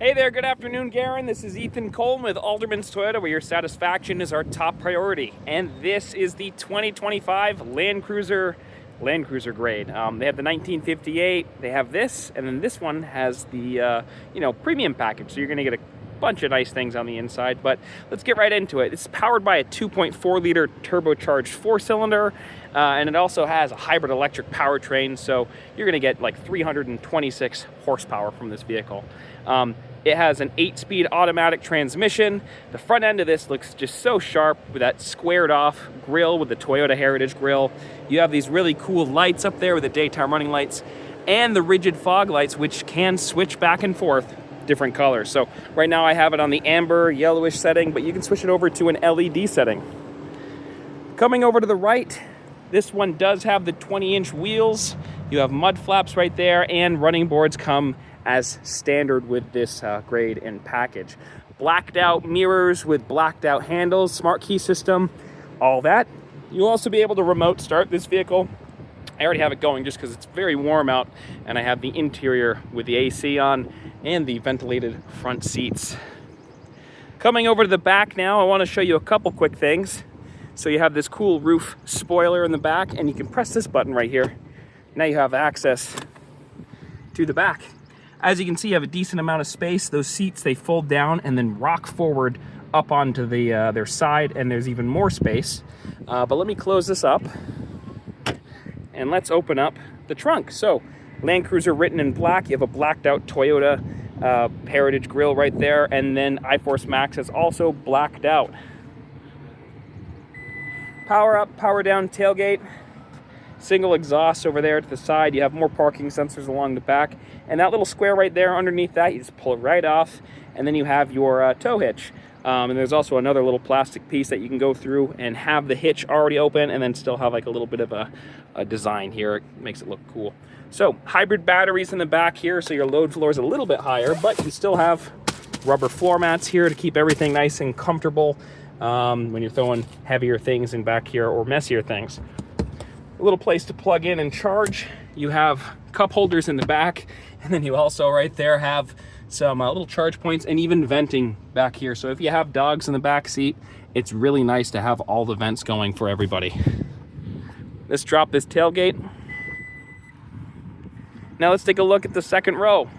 Hey there, good afternoon, Garen. This is Ethan Coleman with Alderman's Toyota, where your satisfaction is our top priority. And this is the 2025 Land Cruiser grade. They have the 1958, they have this, and then this one has the premium package. So you're gonna get a bunch of nice things on the inside, but let's get right into it. It's powered by a 2.4 liter turbocharged 4-cylinder, and it also has a hybrid electric powertrain, so you're gonna get like 326 horsepower from this vehicle. It has an 8-speed automatic transmission. The front end of this looks just so sharp with that squared off grille with the Toyota Heritage grille. You have these really cool lights up there with the daytime running lights and the rigid fog lights, which can switch back and forth different colors. So right now I have it on the amber yellowish setting, but you can switch it over to an LED setting. Coming over to the right, this one does have the 20-inch wheels. You have mud flaps right there, and running boards come as standard with this grade and package. Blacked out mirrors with blacked out handles, smart key system, all that. You'll also be able to remote start this vehicle. I already have it going just because it's very warm out, and I have the interior with the AC on and the ventilated front seats. Coming over to the back now, I want to show you a couple quick things. So you have this cool roof spoiler in the back, and you can press this button right here. Now you have access to the back. As you can see, you have a decent amount of space. Those seats, they fold down and then rock forward up onto their side, and there's even more space. But let me close this up, and let's open up the trunk. So, Land Cruiser written in black. You have a blacked out Toyota Heritage grille right there, and then iForce Max is also blacked out. Power up, power down tailgate. Single exhaust over there to the side. You have more parking sensors along the back. And that little square right there underneath that, you just pull it right off, and then you have your tow hitch. And there's also another little plastic piece that you can go through and have the hitch already open, and then still have like a little bit of a design here. It makes it look cool. So hybrid batteries in the back here, so your load floor is a little bit higher, but you still have rubber floor mats here to keep everything nice and comfortable when you're throwing heavier things in back here or messier things. A little place to plug in and charge. You have cup holders in the back, and then you also right there have some little charge points and even venting back here. So if you have dogs in the back seat, it's really nice to have all the vents going for everybody. Let's drop this tailgate. Now let's take a look at the second row.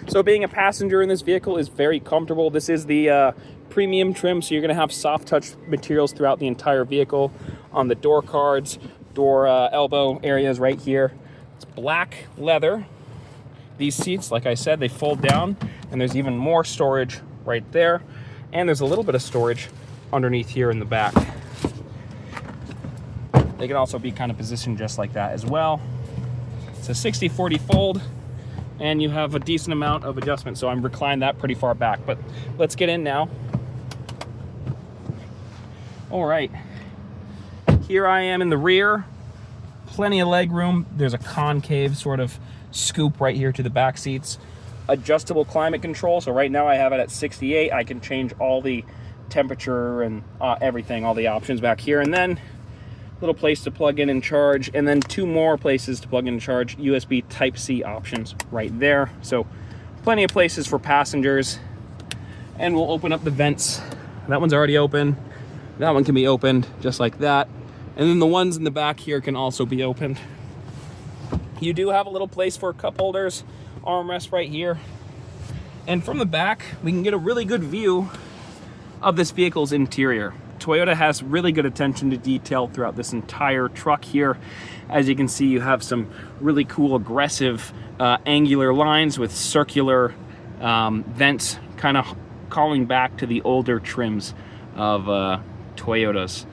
So being a passenger in this vehicle is very comfortable. This is the premium trim, so you're gonna have soft touch materials throughout the entire vehicle on the door cards, door elbow areas right here. It's black leather. These seats, like I said, they fold down, and there's even more storage right there. And there's a little bit of storage underneath here in the back. They can also be kind of positioned just like that as well. It's a 60-40 fold, and you have a decent amount of adjustment. So I'm reclined that pretty far back, but let's get in now. All right, here I am in the rear. Plenty of leg room. There's a concave sort of scoop right here to the back seats. Adjustable climate control. So right now I have it at 68. I can change all the temperature and everything, all the options back here. And then a little place to plug in and charge. And then two more places to plug in and charge. USB Type-C options right there. So plenty of places for passengers. And we'll open up the vents. That one's already open. That one can be opened just like that. And then the ones in the back here can also be opened. You do have a little place for cup holders, armrest right here. And from the back, we can get a really good view of this vehicle's interior. Toyota has really good attention to detail throughout this entire truck here. As you can see, you have some really cool, aggressive, angular lines with circular vents, kind of calling back to the older trims of Toyotas.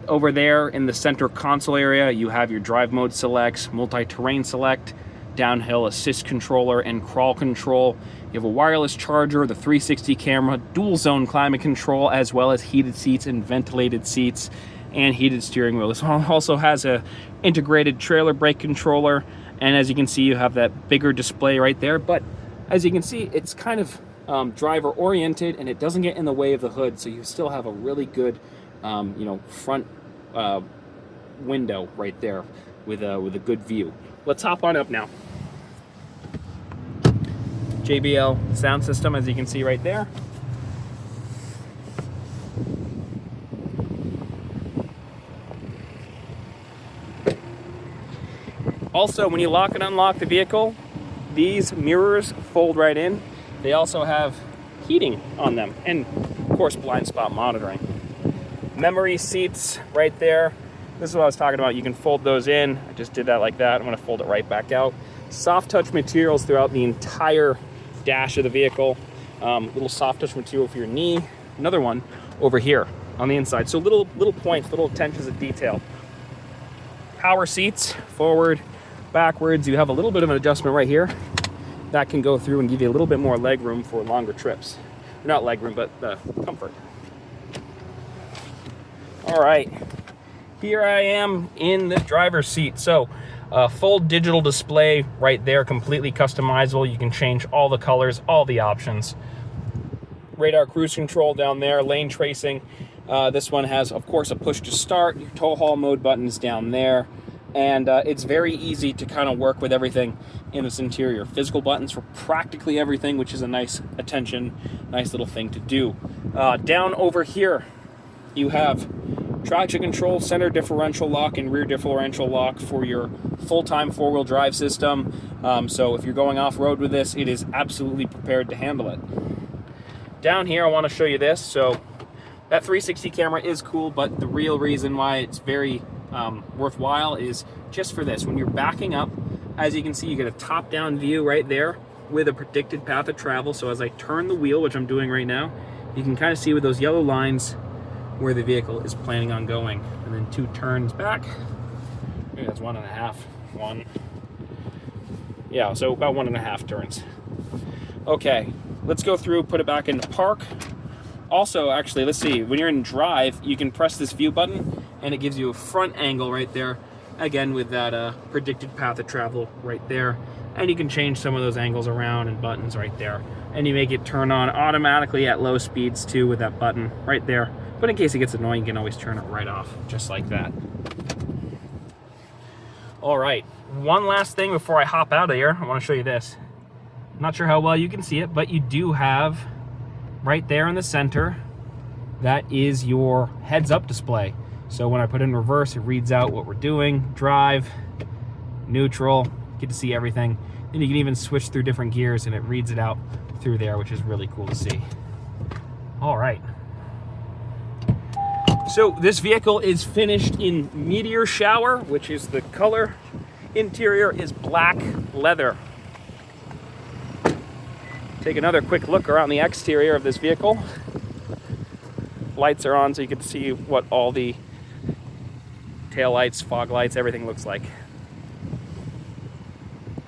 Over there in the center console area, you have your drive mode selects, multi-terrain select, downhill assist controller, and crawl control. You have a wireless charger, the 360 camera, dual zone climate control, as well as heated seats and ventilated seats, and heated steering wheel. This also has a integrated trailer brake controller, and as you can see, you have that bigger display right there. But as you can see, it's kind of driver oriented, and it doesn't get in the way of the hood, so you still have a really good front window right there with a good view. Let's hop on up now. JBL sound system, as you can see right there. Also, when you lock and unlock the vehicle, these mirrors fold right in. They also have heating on them, and of course blind spot monitoring. Memory seats right there. This is what I was talking about. You can fold those in. I just did that like that. I'm going to fold it right back out. Soft touch materials throughout the entire dash of the vehicle. Little soft touch material for your knee. Another one over here on the inside. So little points, little attentions of detail. Power seats, forward, backwards. You have a little bit of an adjustment right here that can go through and give you a little bit more leg room for longer trips. Not leg room, but comfort. All right, here I am in the driver's seat. So full digital display right there, completely customizable. You can change all the colors, all the options. Radar cruise control down there, lane tracing. This one has, of course, a push to start. Your tow haul mode button is down there. And it's very easy to kind of work with everything in this interior. Physical buttons for practically everything, which is a nice nice little thing to do. Down over here, you have traction control, center differential lock, and rear differential lock for your full-time four-wheel drive system. So if you're going off-road with this, it is absolutely prepared to handle it. Down here, I want to show you this. So that 360 camera is cool, but the real reason why it's very worthwhile is just for this. When you're backing up, as you can see, you get a top-down view right there with a predicted path of travel. So as I turn the wheel, which I'm doing right now, you can kind of see with those yellow lines where the vehicle is planning on going. And then 2 turns back. Maybe that's 1.5. One. Yeah, so about 1.5 turns. Okay, let's go through, put it back into park. Also, actually, let's see, when you're in drive, you can press this view button and it gives you a front angle right there, again with that predicted path of travel right there. And you can change some of those angles around and buttons right there. And you make it turn on automatically at low speeds too with that button right there. But in case it gets annoying, you can always turn it right off, just like that. All right, one last thing before I hop out of here, I want to show you this. I'm not sure how well you can see it, but you do have right there in the center, that is your heads-up display. So when I put in reverse, it reads out what we're doing, drive, neutral, get to see everything. And you can even switch through different gears and it reads it out through there, which is really cool to see. All right. So this vehicle is finished in Meteor Shower, which is the color. Interior is black leather. Take another quick look around the exterior of this vehicle. Lights are on so you can see what all the tail lights, fog lights, everything looks like.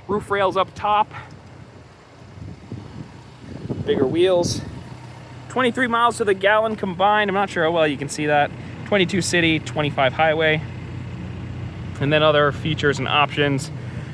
Roof rails up top. Bigger wheels. 23 miles to the gallon combined. I'm not sure how well you can see that. 22 city, 25 highway. And then other features and options.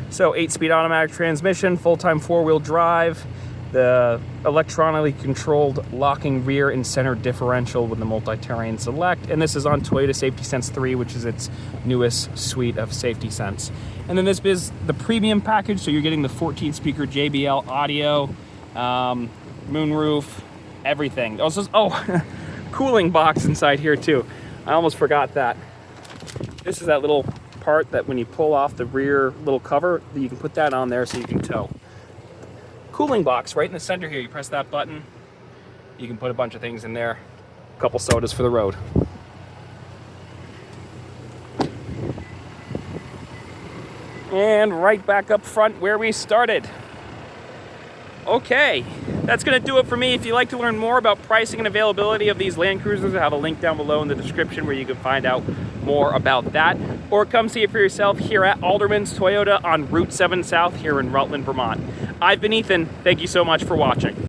So 8-speed automatic transmission, full-time 4-wheel drive, the electronically controlled locking rear and center differential with the multi-terrain select. And this is on Toyota Safety Sense 3, which is its newest suite of safety sense. And then this is the premium package. So you're getting the 14-speaker JBL audio, moonroof, everything. Also, cooling box inside here too. I almost forgot that. This is that little part that when you pull off the rear little cover, you can put that on there so you can tow. Cooling box right in the center here. You press that button, you can put a bunch of things in there. A couple sodas for the road. And right back up front where we started. Okay, that's going to do it for me. If you'd like to learn more about pricing and availability of these Land Cruisers, I have a link down below in the description where you can find out more about that. Or come see it for yourself here at Alderman's Toyota on Route 7 South here in Rutland, Vermont. I've been Ethan. Thank you so much for watching.